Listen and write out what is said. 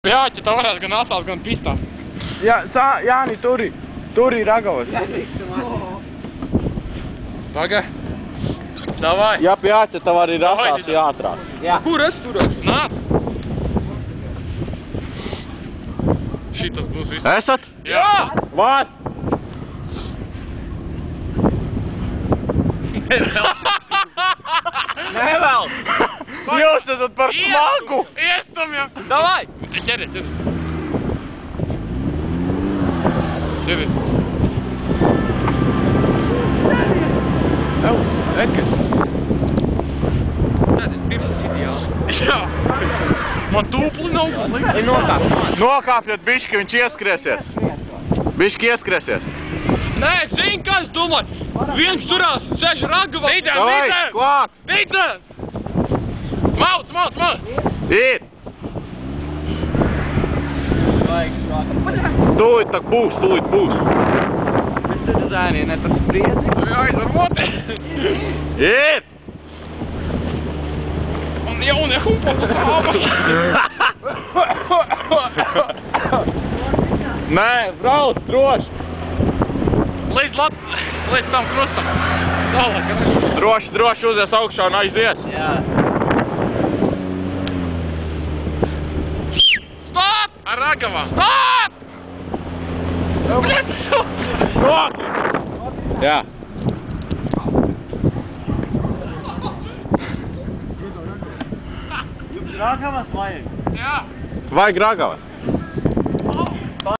Jāķi, tā varēs gan asās, gan pistā. Jā, Jāni, turi ragavas. Paga. Davai. Jā, Jāķa, tev arī rasās jāatrāk. Kur es turēšu? Nāc. Šitas būs viss. Esat? Jā. Var! Nevēl. Jūs esat par smagu! Iestum jau. Davai. Ķeries. Ķeries. Eka. Sēdis, pirsis ideāli. Jā. Man tūpli nav. Lai nokāp. Nokāpjot bišķi, viņš ieskrēsies. Bišķi ieskrēsies. Nē, zini, kā es domāju? Viens turās, sēž ragavā. Davai, klāt! Beidzam! Mauc! Ir! Tūlīt tak būs, Es redzu zēnī, ne toks prieci. Aizvar moti! Ir! Un jaunie humpoli sāma. Nē, brauc, droši! Līdz tam krustam. Tālāk. Droši uzies augšā un aizies. Jā. Stop! Ar ragavām. Stop! Bļets! Jā. Rākavas vajag. Jā. Vajag ragavas.